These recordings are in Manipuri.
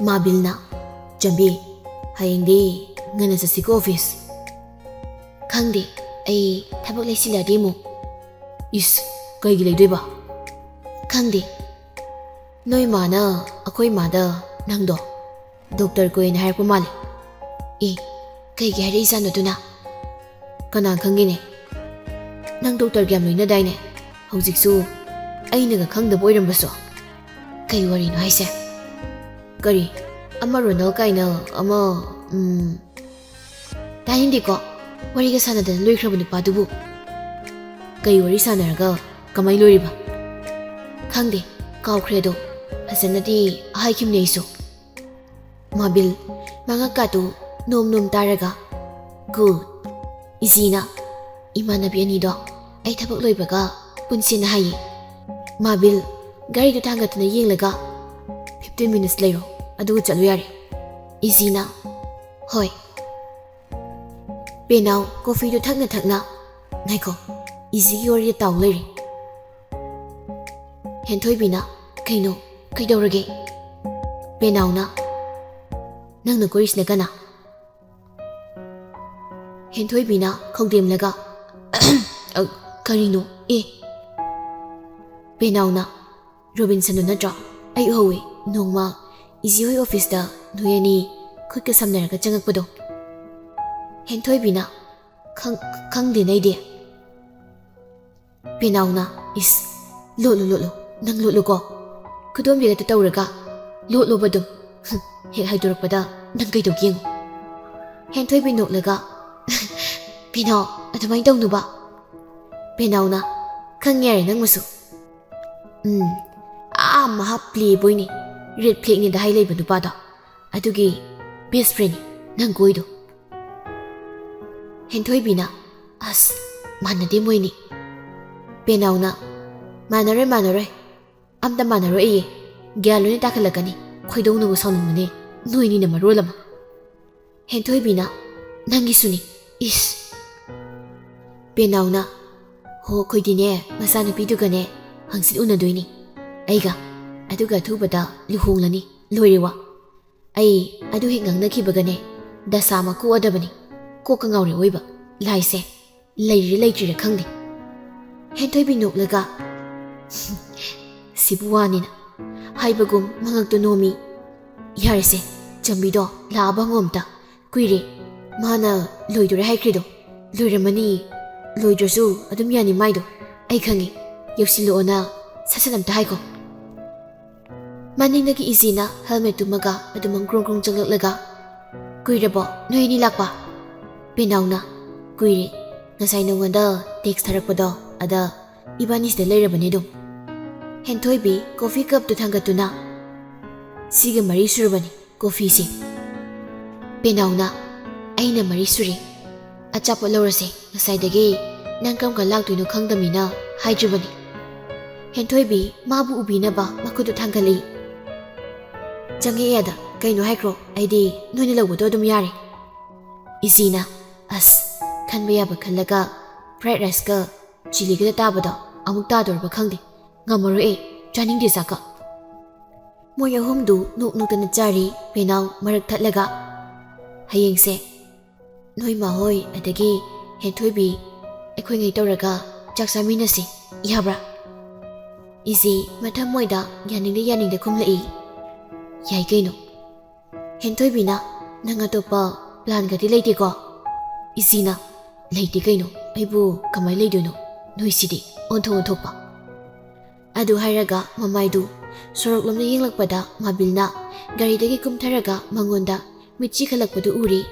Mabilna Jambi Hayengdi Ngana Sasiko office Khangdi Ai Thabak Laisila Demo Is Kaigi Laidoiba Khangdi Noi Mana Akoi Mada Nangdo Doctor ko in hire pumali Kaigi hari isa no tuna Kanang khangine Nang doctor gyam loina daine Hojiksu Ainaga khangdaba oirambaso Kai wari no haise Kari Ama Ronald kaina ama Tahindi ko Wari ga sanadana loikraba nupadubu Kai wari sanaraga Kamai loiriba Khangde Kaukredo Hasanadi Haikimne iso Mabil Mangakatu Nom taraga Good Izina Imanabi anido Ay thabak loibaga Punsina hayi Mabil Gari do tangatuna yenglaga 15 minutes later Adu chalu yare Izina Hoi Penau coffee do thakna Naiko Izi yori taw leri Henthoi bina Kaino Kaidorage Penau na Nangna koris na kana Henthoi bina Kaudem laga Karino Penau na Robinson no nadra Ay howe Nongma Izi hoi office da Nuyani Kutka samnaraga changakpado Henthoi bina Khangde naide Penau na Is Lo Nang lo ko Kudom biga tatawraga Lo badum Hek haidurakpada Nang kaidog yengo Henthoi binok laga Penau Adumay daw nuba Penau na Kangyari nang masu Maha playboy ni Red flag ni dahay lay ba da Adugi Best friend Nang goido Henthoi bina As Manade moy ni Penau na Manare Amda manaro eye Gyalo ni takalagani Khoidong nugo saunong mune Nui ni na marolama Henthoi bina Nangi suni Is Penau na Ho khoidine Masana pidugane Hangsit unadoini Aiga Aduga thubada luhonglani loirewa Ai adu hingang nakibagane Dasama ku adabani Ko kangauri oiba Laise Lairi khangde Henthoi binok laga Sibuwanina Haibagum mangagdo nomi Yarese Jambido laaba ngomta Kuire Mana loidore haikredo Loiramani Loidrasu adum yani maido Ai khangi Yoksilo ona Sasanamta haiko Maningdagi Izina helmet tumaga adumang grong jangaklaga Kuirabo noyini lakpa Penau na Kuire Ngasay nunganda text harakpado Ada Ibanisda lairabani dum Henthoi bi coffee cup tu thangatuna Siga mari surabani coffee si Penau na Aina mari suri Achapot laurase Ngasaydagi Nangkam ka laktuino khangdamina Haijrabani Henthoi bi Mabu ubinaba Makudu thangali Jangi yada Kaino haikro Aidi Nuni lawado dum yare Izina As Khanba yaba khallaga Fried rice ka Chili ka tabada Amuk tadorba khangde Ngamaro Training de saka Moy ahumdu nuknukdana chari Penau marak thatlaga Hayengse Noi ma hoi adagi Henthoi bi Akhoi ngai tawraga Chaksaminasi Yabra Izi matham moida yaningde khumlai Yai kaino Henthoi bina Nang atopa plan gadi leite ko Izina Leite kaino Aibu kamay leidono Noisidi Onthokpa Adu hairaga Mamaydu Sorok lomna yenglakpada Mabilna Garidagi kumtharaga Mangonda Mitchi khalakpadu uri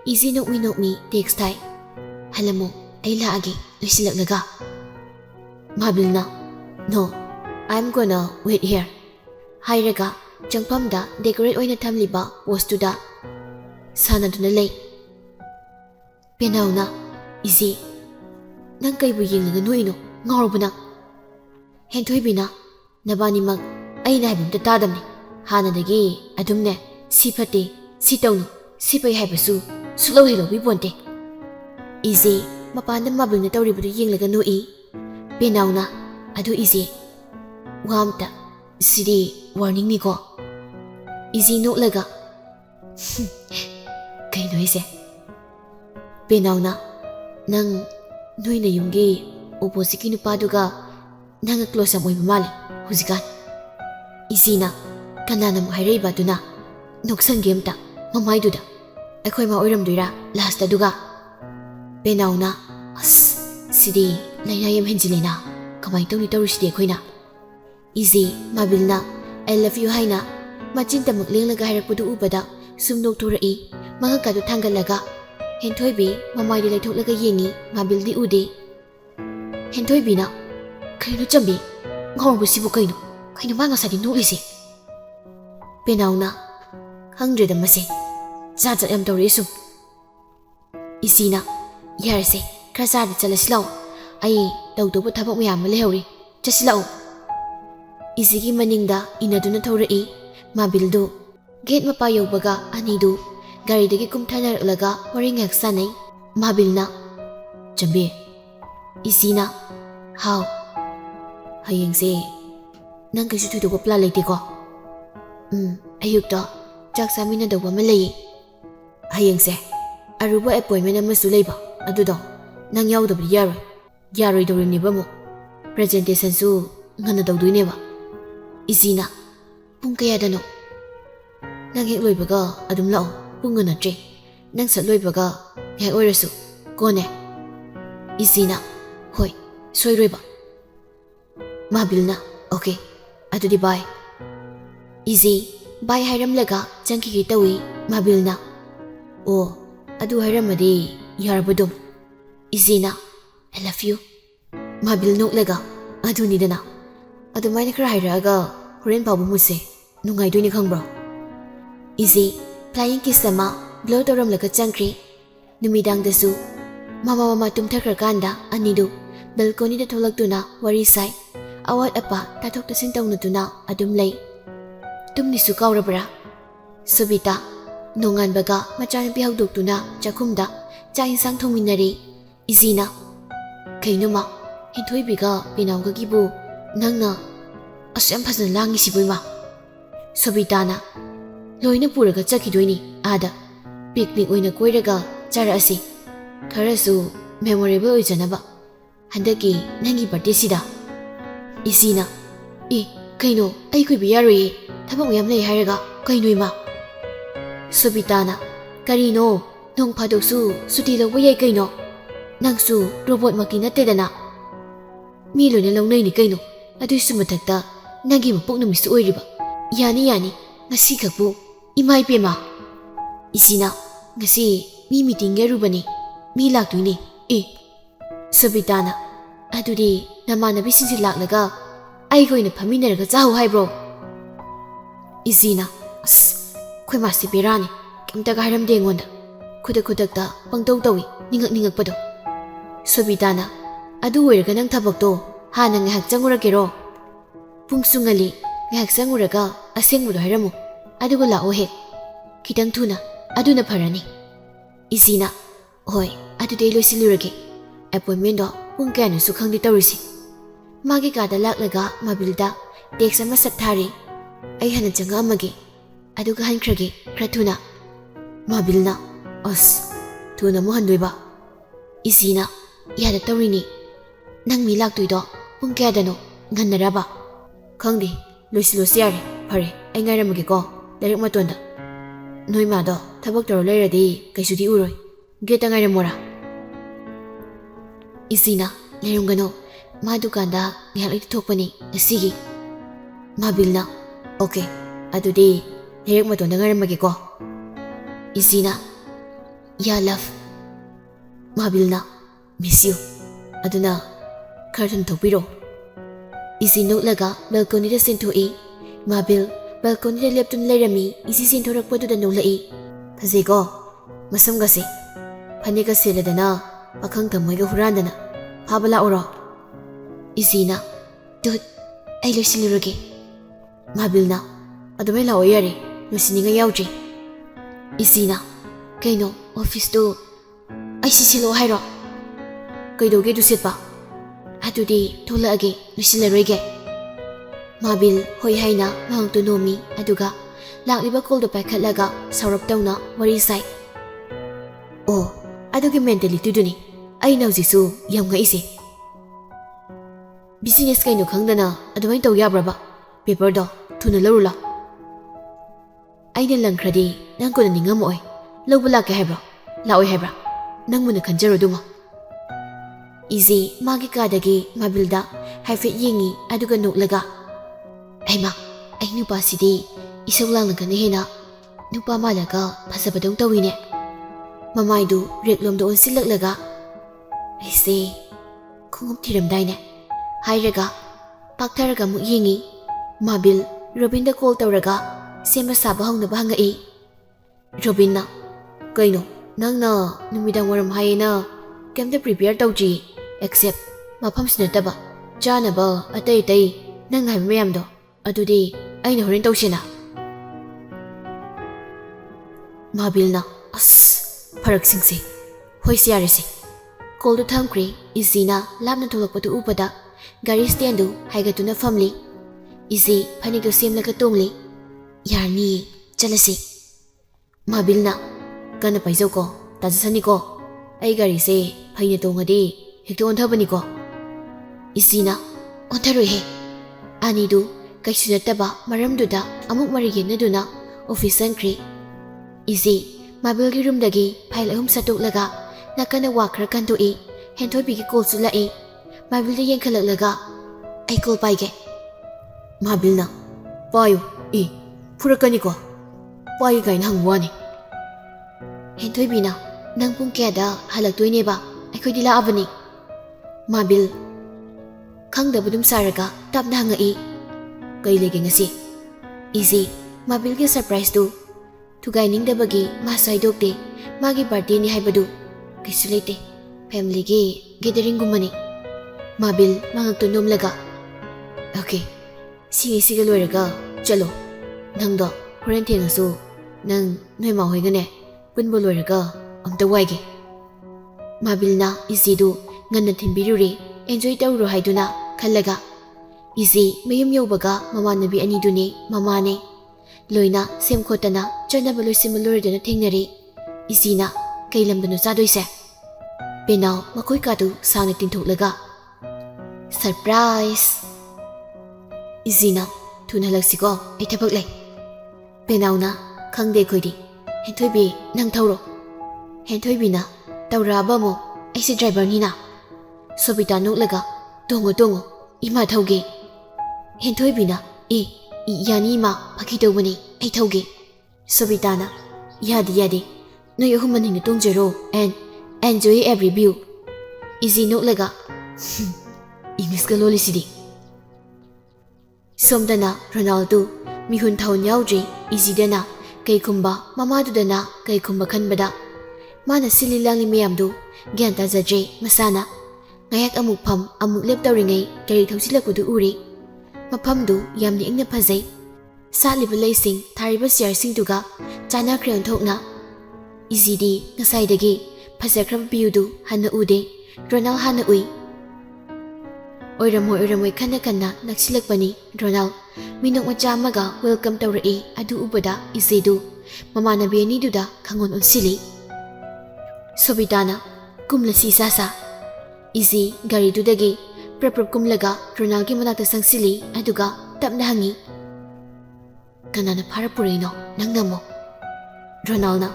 Izi nokmi Text thai Halamo Ay laagi Loisilaknaga Mabilna No I'm gonna wait here Hairaga Jangpamda decorate oina thamliba wastuda sanaduna lei Penau na Izi Nang kaibu yenglaga noino ngawrubana Henthoi bina Nabanimak Aina haibamta tadamni Hanadagi adumne Si phate Si tawnu Si pai haibasu Sulau hilo bibonte Izi Mapanda Mabilna tawribadu yenglaga noi Penau na Adu Izi Wamta Sidi warning ni ko Easy noklega. Kaino ise? Penauna nang noina yumgi opposite ki nupaduga nang close am oiba male huzikan. Easy na kanana mo hairaiba duna noksan game ta mamai duda. Akhoi ma oiram duira last aduga. Penauna as sidi laina yam henjilena kamai tawni tawrisidi akhoi na. Easy mabilna I love you haina machin tamak lenglaga hairapadu ubada sumnok thorai mangakadu thangalaga Henthoibi mamai di laithok laga yengi mabil di ude Henthoibi na kaino chambi ngawang busibu kaino ma ngasadi noklisi Penauna hangre da mase za yam tawri sum Isina yarse krasa di chalasilao ai tawtobu thabak mayam lehori chasilao Isigi maningda inaduna thaurai mabildu gate mapa yaubaga anidu garidagi kumthanarlaga waringak sanai mabilna chambe Isina how hayengse nang kaisu thudoba plan leite ko ayukta chak samina doba ma lei hayengse aruba appointment amasu leiba adudo nang yaudabri yaroi dorimni bamo presentation su ngana dawduineba Isina pung kaya dano nang hek loibaga adum lao pung ngana tre nang sat loibaga hek oirasu kone Isina hoi soi roiba mabilna okay adudi bye Easy bye hairam laga changki ki tawi mabilna o adu hairamadi yarabudum Isina I love you mabil nok laga aduni dana Adumai nakra hairaga horen pabu muse nungai duini khangbro Easy flying kiss sama blow toram laga changkri numidang dasu mama tumthakra kanda anidu balcony da tholak wari sai awat apa tathok tasin tawna tuna adum lei tumni su kaurabra Subita nongan baga machana pi hauduk tuna chakhumda cha insang thominari Isina kainuma hinthoi biga pinawga gibu Nangna asyam phasna langi siboima Sobitana loina puraga chakhidoini ada picnic oina koiraga chara asi kharasu memorable oijanaba handaki nangi birthday sida Isina kaino ai koi biyaroi thabak yam lei hairaga kaino ima Sobitana karino nong phadoksu suti lawba yai kaino nangsu robot maki nattedana mi loina lawnai ni kaino Aduisu mathakta nangi mapok numisu oiriba yani ngasi khakbu imai pema Isina ngasi mi meeting garubani mi laktuini Sobitana adudi namanabi sinsi laklaga ai goina phaminaraga chahu haibro Isina as khoi masi berani kimta garam dengonda khudakta pangtau tawi ningak pado Sobitana adu oiraga nang thabakto Hana ngahak changuragero pungsungali ngahak changuraga asengmudo hairamu aduga lao he kitang thuna aduna pharani Isina hoi adude loisilurage appointment do pung kanu su khangdi tawrisi magi kada laklaga mabilda text ama sathari ai hana changa amage aduga hankrage krathuna mabilna as thuna mo handoiba Isina yada tawrini nang mi laktuido pung kaya dano nganaraba khangdi loisilosi yare phare ai ngairamage ko direct matonda noi ma do thabak toro leiradi kaisudi uroi geta ngairamora Isina leirungano ma dukanda nghalai thokpani asigi mabilna okay adudi direct matonda ngairamage ko Isina ya love mabilna miss you aduna Curtain topiro Isi noklaga balcony da sentoi mabil balcony da leptun lairami isi sentorakpadu da nolai phazego masam gase phanega seladana pakhang tamoiga hurandana phabala oro Isina dut ai losilurage mabilna adumai lao yare losininga yaudri Isina kaino office do ai sisilo hairo kaidoge du setpa Adudi tholage nusilaroige mabil hoi haina mahangtu nomi aduga ꯂꯥꯛꯂꯤꯕ ꯀꯣꯜꯗꯣ ꯄꯥꯏꯈꯠꯂꯒ ꯁꯥꯎꯔꯞꯇꯧꯅ ꯋꯥꯔꯤ ꯁꯥꯏ꯫ ꯑꯣ, ꯑꯗꯨꯒꯤ ꯃꯦꯟꯇꯦꯂꯤꯇꯤꯗꯨꯅꯤ ꯑꯩꯅ ꯍꯧꯖꯤꯛꯁꯨ ꯌꯥꯝ ꯉꯛꯏꯁꯦ꯫ ꯕꯤꯖꯤꯅꯦꯁ ꯀꯩꯅꯣ ꯈꯪꯗꯅ ꯑꯗꯨꯃꯥꯏꯅ ꯇꯧ ꯌꯥꯕ꯭ꯔꯕ? ꯄꯦꯄꯔꯗꯣ ꯊꯨꯅ ꯂꯧꯔꯨ ꯂꯥꯎ꯫ ꯑꯩꯅ ꯂꯪꯈ꯭ꯔꯗꯤ ꯅꯪ ꯀꯣꯟꯅ ꯅꯤꯡꯉꯝꯃꯛꯑꯣꯏ꯫ ꯂꯧꯕ ꯂꯥꯛꯀꯦ ꯍꯥꯏꯕ꯭ꯔꯣ? ꯂꯥꯛꯑꯣꯏ ꯍꯥꯏꯕ꯭ꯔꯥ? ꯅꯪꯕꯨꯅ ꯈꯟꯖꯔꯣ ꯑꯗꯨꯃ꯫ ꯏꯖꯤ ꯃꯥꯒꯤ ꯀꯥꯗꯒꯤ ꯃꯥꯕꯤꯜꯗ ꯍꯥꯏꯐꯦꯠ ꯌꯦꯡꯉꯤ ꯑꯗꯨꯒ ꯅꯣꯛꯂꯒ, ꯍꯩꯃꯥ, ꯑꯩ ꯅꯨꯄꯥꯁꯤꯗꯤ ꯏꯁꯧ ꯂꯥꯡꯂꯒꯅ ꯍꯦꯟꯅ ꯅꯨꯄꯥ ꯃꯥꯜꯂꯒ ꯐꯖꯕꯗꯧ ꯇꯧꯏꯅꯦ꯫ ꯃꯃꯥꯏꯗꯨ ꯔꯦꯛꯂꯣꯝꯗ ꯑꯣꯟꯁꯤꯜꯂꯛꯂꯒ, ꯑꯩꯁꯦ ꯈꯣꯡꯎꯞ ꯊꯤꯔꯝꯗꯥꯏꯅꯦ ꯍꯥꯏꯔꯒ ꯄꯥꯛꯊꯔꯒ ꯑꯃꯨꯛ ꯌꯦꯡꯉꯤ꯫ ꯃꯥꯕꯤꯜ ꯔꯣꯕꯤꯟꯗ ꯀꯣꯜ ꯇꯧꯔꯒ ꯁꯦꯝꯕ ꯁꯥꯕ ꯍꯧꯅꯕ ꯍꯪꯉꯛꯏ꯫ ꯔꯣꯕꯤꯟꯅ, ꯀꯩꯅꯣ ꯅꯪꯅ ꯅꯨꯃꯤꯗꯥꯡ ꯋꯥꯏꯔꯝ ꯍꯥꯏꯌꯦꯅ ꯀꯩꯝꯇ ꯄ꯭ꯔꯤꯄꯦꯌꯔ ꯇꯧꯗ꯭ꯔꯤ ꯑꯦꯛꯁꯦꯞ ꯃꯐꯝꯁꯤ ꯅꯠꯇꯕ ꯆꯥꯅꯕ ꯑꯇꯩ ꯑꯇꯩ ꯅꯪꯅ ꯍꯥꯏꯕ ꯃꯌꯥꯝꯗꯣ ꯑꯗꯨꯗꯤ ꯑꯩꯅ ꯍꯣꯔꯦꯟ ꯇꯧꯁꯦꯅ꯫ ꯃꯥꯕꯤꯜꯅ, ꯑꯁ ꯐꯔꯛꯁꯤꯡꯁꯦ, ꯍꯣꯏꯁꯦ ꯌꯥꯔꯦꯁꯦ꯫ ꯀꯣꯜꯗꯨ ꯊꯝꯈ꯭ꯔꯦ꯫ ꯏꯖꯤꯅ ꯂꯥꯞꯅ ꯊꯣꯛꯂꯛꯄꯗꯨ ꯎꯕꯗ ꯒꯥꯔꯤ ꯁ꯭ꯇꯦꯟꯗꯨ ꯍꯥꯏꯒꯠꯇꯨꯅ ꯐꯝꯂꯤ꯫ ꯏꯖꯤ ꯐꯅꯦꯛꯇꯨ ꯁꯦꯝꯂꯒ ꯇꯣꯡꯂꯤ꯫ ꯌꯥꯔꯅꯤꯌꯦ, ꯆꯠꯂꯁꯤ꯫ ꯃꯥꯕꯤꯜꯅ, ꯀꯟꯅ ꯄꯥꯏꯖꯧꯀꯣ, ꯇꯥꯖꯁꯅꯤꯀꯣ꯫ ꯑꯩ ꯒꯥꯔꯤꯁꯦ ꯐꯩꯅ ꯇꯣꯡꯉꯗꯤ ꯍꯦꯛꯇ ꯑꯣꯟꯊꯕꯅꯤꯀꯣ꯫ ꯏꯖꯤꯅ, ꯑꯣꯟꯊꯔꯣꯏꯍꯦ꯫ ꯑꯅꯤꯗꯨ ꯀꯩꯁꯨ ꯅꯠꯇꯕ ꯃꯔꯝꯗꯨꯗ ꯑꯃꯨꯛ ꯃꯔꯩ ꯌꯦꯠꯅꯗꯨꯅ ꯑꯣꯐꯤꯁ ꯆꯪꯈ꯭ꯔꯤ꯫ ꯏꯖꯤ ꯃꯥꯕꯤꯜꯒꯤ ꯔꯨꯝꯗꯒꯤ ꯐꯥꯏꯜ 3 ꯁꯠꯇꯣꯛꯂꯒ ꯅꯥꯀꯟꯗ ꯋꯥ ꯈꯔ ꯀꯟꯗꯣꯛꯏ꯫ ꯍꯦꯟꯊꯣꯏꯕꯤꯒꯤ ꯀꯣꯜꯁꯨ ꯂꯥꯛꯏ꯫ ꯃꯥꯕꯤꯜꯗ ꯌꯦꯡꯈꯠꯂꯛꯂꯒ, ꯑꯩ ꯀꯣꯜ ꯄꯥꯏꯒꯦ꯫ ꯃꯥꯕꯤꯜꯅ, ꯄꯥꯏꯌꯨ, ꯐꯨꯔꯛꯀꯅꯤꯀꯣ꯫ ꯄꯥꯏꯒꯦ ꯀꯥꯏꯅ ꯍꯪꯕ ꯋꯥꯅꯤ꯫ ꯍꯦꯟꯊꯣꯏꯕꯤꯅ, ꯅꯪ ꯄꯨꯡ ꯀꯌꯥꯗ ꯍꯜꯂꯛꯇꯣꯏꯅꯦꯕ? ꯑꯩꯈꯣꯏꯗꯤ ꯂꯥꯛꯑꯕꯅꯤ꯫ ꯃꯥꯕꯤꯜ ꯈꯪꯗꯕꯗꯨꯝ ꯁꯥꯔꯒ ꯇꯞꯅ ꯍꯪꯉꯛꯏ, ꯀꯩ ꯂꯩꯒꯦ ꯉꯁꯤ? ꯏꯖꯤ ꯃꯥꯕꯤꯜꯒꯤ ꯁꯔꯄ꯭ꯔꯥꯏꯖꯇꯨ ꯊꯨꯒꯥꯏꯅꯤꯡꯗꯕꯒꯤ ꯃꯥꯁꯨ ꯍꯥꯏꯗꯣꯛꯇꯦ꯫ ꯃꯥꯒꯤ ꯕꯥꯔꯗꯦꯅꯤ ꯍꯥꯏꯕꯗꯨ ꯀꯩꯁꯨ ꯂꯩꯇꯦ, ꯐꯦꯃꯤꯂꯤꯒꯤ ꯒꯦꯗꯔꯤꯡꯒꯨꯝꯕꯅꯤ꯫ ꯃꯥꯕꯤꯜ ꯃꯉꯛꯇꯨ ꯅꯣꯝꯂꯒ, ꯑꯣꯀꯦ, ꯁꯤꯒ ꯂꯣꯏꯔꯒ ꯆꯠꯂꯣ꯫ ꯅꯪꯗꯣ ꯍꯣꯔꯦꯟ ꯊꯦꯡꯉꯁꯨ ꯅꯪ ꯅꯣꯏ ꯃꯥ ꯍꯣꯏꯒꯅꯦ ꯄꯨꯟꯕ ꯂꯣꯏꯔꯒ ꯑꯝꯇ ꯋꯥꯏꯒꯦ꯫ ꯃꯥꯕꯤꯜꯅ ꯏꯖꯤꯗꯨ ꯉꯟꯅ ꯊꯤꯟꯕꯤꯔꯨꯔꯦ, ꯑꯦꯟꯖꯣꯏ ꯇꯧꯔꯨꯔꯣ ꯍꯥꯏꯗꯨꯅ ꯈꯜꯂꯒ꯫ ꯏꯖꯤ ꯃꯌꯨꯝ ꯌꯧꯕꯒ ꯃꯃꯥꯟꯅꯕꯤ ꯑꯅꯤꯗꯨꯅꯦ ꯃꯃꯥꯅꯦ ꯂꯣꯏꯅ ꯁꯦꯝ ꯈꯣꯠꯇꯅ ꯆꯠꯅꯕ ꯂꯣꯏꯁꯤꯟꯕ ꯂꯣꯏꯔꯗꯨꯅ ꯊꯦꯡꯅꯔꯦ꯫ ꯏꯖꯤꯅ, ꯀꯩ ꯂꯝꯗꯅꯣ ꯆꯥꯗꯣꯏꯁꯦ? ꯄꯦꯅꯥꯎ ꯃꯈꯣꯏ ꯀꯥꯗꯨ ꯁꯥꯡꯅ ꯇꯤꯡꯊꯣꯛꯂꯒ, ꯁꯔꯄ꯭ꯔꯥꯏꯖ꯫ ꯏꯖꯤꯅ, ꯊꯨꯅ ꯍꯜꯂꯛꯁꯤꯀꯣ, ꯑꯩ ꯊꯕꯛ ꯂꯩ꯫ ꯄꯦꯅꯥꯎꯅ, ꯈꯪꯗꯦ ꯑꯩꯈꯣꯏꯗꯤ, ꯍꯦꯟꯊꯣꯏꯕꯤ ꯅꯪ ꯊꯧꯔꯣ꯫ ꯍꯦꯟꯊꯣꯏꯕꯤꯅ, ꯇꯧꯔꯛꯑꯕ ꯑꯃꯨꯛ, ꯑꯩꯁꯦ ꯗ꯭ꯔꯥꯏꯚꯔꯅꯤꯅ꯫ ꯁꯣꯕꯤꯇꯥ ꯅꯣꯛꯂꯒ, ꯇꯣꯡꯉꯣ, ꯏꯃꯥ ꯊꯧꯒꯦ꯫ ꯍꯦꯟꯊꯣꯏꯕꯤꯅ, ꯌꯥꯅꯤ ꯏꯃꯥ, ꯐꯥꯒꯤ ꯇꯧꯕꯅꯤ, ꯑꯩ ꯊꯧꯒꯦ꯫ ꯁꯣꯕꯤꯇꯥꯅ, ꯌꯥꯗꯦ, ꯅꯣꯏ ꯑꯍꯨꯝ ꯃꯅꯤꯡꯗ ꯇꯣꯡꯖꯔꯣ ꯑꯦꯟ ꯑꯦꯟꯖꯣy ꯑꯦꯚ꯭ꯔꯤ ꯚ꯭ꯌꯨ꯫ ꯏꯖꯤ ꯅꯣꯛꯂꯒ, ꯏꯪꯂꯤꯁꯀ ꯂꯣꯜꯂꯤꯁꯤꯗꯤ꯫ ꯁꯣꯝꯗꯅ ꯔꯣꯅꯥꯜꯗꯣ ꯃꯤꯍꯨꯟ ꯊꯥꯍꯨꯟ ꯌꯥꯎꯗ꯭ꯔꯤ꯫ ꯏꯖꯤꯗꯅ ꯀꯩ ꯈꯨꯝꯕ, ꯃꯃꯥꯗꯨꯗꯅ ꯀꯩ ꯈꯨꯝꯕ ꯈꯟꯕꯗ ꯃꯥꯅ ꯁꯤꯜꯂꯤ ꯂꯥꯡꯂꯤ ꯃꯌꯥꯝꯗꯨ ꯒ꯭ꯌꯥꯟ ꯇꯥꯖꯗ꯭ꯔꯦ ꯃꯁꯥꯅ꯫ ꯉꯥꯏꯍꯥꯛ ꯑꯃꯨꯛ ꯐꯝ ꯑꯃꯨꯛ ꯂꯦꯞ ꯇꯧꯔꯤꯉꯩ ꯒꯥꯔꯤ ꯊꯧꯖꯤꯜꯂꯛꯄꯗꯨ ꯎꯔꯤ꯫ ꯃꯐꯝꯗꯨ ꯌꯥꯝꯅ ꯏꯪꯅ ꯐꯖꯩ꯫ ꯁꯥꯠꯂꯤꯕ ꯂꯩꯁꯤꯡ, ꯊꯥꯔꯤꯕ ꯆꯤꯌꯔꯁꯤꯡꯗꯨꯒ ꯆꯥꯟꯅꯈ꯭ꯔꯦ ꯑꯣꯟꯊꯣꯛꯅ꯫ ꯏꯖꯤꯗꯤ ꯉꯁꯥꯏꯗꯒꯤ ꯐꯖꯈ꯭ꯔꯕ ꯚ꯭ꯌꯨꯗꯨ ꯍꯟꯅ ꯎꯗꯦ, ꯔꯣꯅꯥꯜ ꯍꯥꯟꯅ ꯎꯏ꯫ ꯑꯣꯏꯔꯝꯃꯣꯏ ꯈꯟꯅ ꯅꯛꯁꯤꯜꯂꯛꯄꯅꯤ ꯔꯣꯅꯥꯜ ꯃꯤꯅꯣꯛ ꯃꯆꯥ ꯑꯃꯒ ꯋꯦꯜꯀꯝ ꯇꯧꯔꯛꯏ꯫ ꯑꯗꯨ ꯎꯕꯗ ꯏꯖꯤꯗꯨ ꯃꯃꯥꯟꯅꯕꯤ ꯑꯅꯤꯗꯨꯗ ꯈꯪꯑꯣꯟ ꯑꯣꯟꯁꯤꯜꯂꯤ꯫ ꯁꯣꯕꯤꯇꯥꯅ, ꯀꯨꯝꯂꯁꯤ ꯏꯁꯥ꯫ ꯏꯖꯤ ꯒꯥꯔꯤꯗꯨꯗꯒꯤ ꯄ꯭ꯔꯞ ꯀꯨꯝꯂꯒ ꯔꯣꯅꯥꯜꯒꯤ ꯃꯅꯥꯛꯇ ꯆꯪꯁꯤꯜꯂꯤ ꯑꯗꯨꯒ ꯇꯞꯅ ꯍꯪꯉꯤ, ꯀꯅꯥꯅ ꯐꯥꯔ ꯄꯨꯔꯛꯏꯅꯣ ꯅꯪꯅ ꯑꯃꯨꯛ? ꯔꯣꯅꯥꯜꯅ,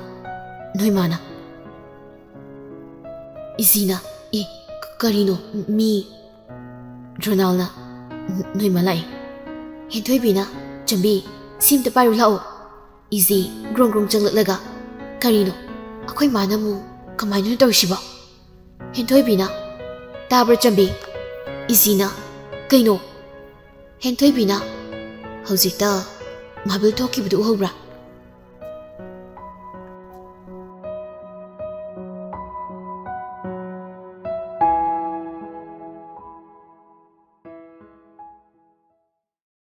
ꯅꯣꯏ ꯃꯥꯅ꯫ ꯏꯖꯤꯅ, ꯀꯔꯤꯅꯣ ꯃꯤ? ꯔꯣꯅꯥꯜꯅ, ꯅꯣꯏ ꯃꯥ ꯂꯥꯛꯏ꯫ ꯍꯦꯟꯊꯣꯏꯕꯤꯅ, ꯆꯝꯕꯤ, ꯁꯤꯝꯇ ꯄꯥꯏꯔꯨ ꯂꯥꯛꯑꯣ꯫ ꯏꯖꯤ ꯒ꯭ꯔꯣꯡ ꯆꯪꯂꯛꯂꯒ, ꯀꯔꯤꯅꯣ ꯑꯩꯈꯣꯏ ꯃꯥꯅ ꯑꯃꯨꯛ ꯀꯃꯥꯏꯅ ꯇꯧꯔꯤꯁꯤꯕꯣ? ꯍꯦꯟꯊꯣꯏꯕꯤꯅ, ꯇꯥꯕ꯭ꯔꯥ ꯆꯝꯕꯤ? ꯏꯖꯤꯅ, ꯀꯩꯅꯣ? ꯍꯦꯟꯊꯣꯏꯕꯤꯅ, ꯍꯧꯖꯤꯛꯇ ꯃꯥꯕꯤꯜ ꯊꯣꯛꯈꯤꯕꯗꯨ ꯎꯍꯧꯕ꯭ꯔꯥ?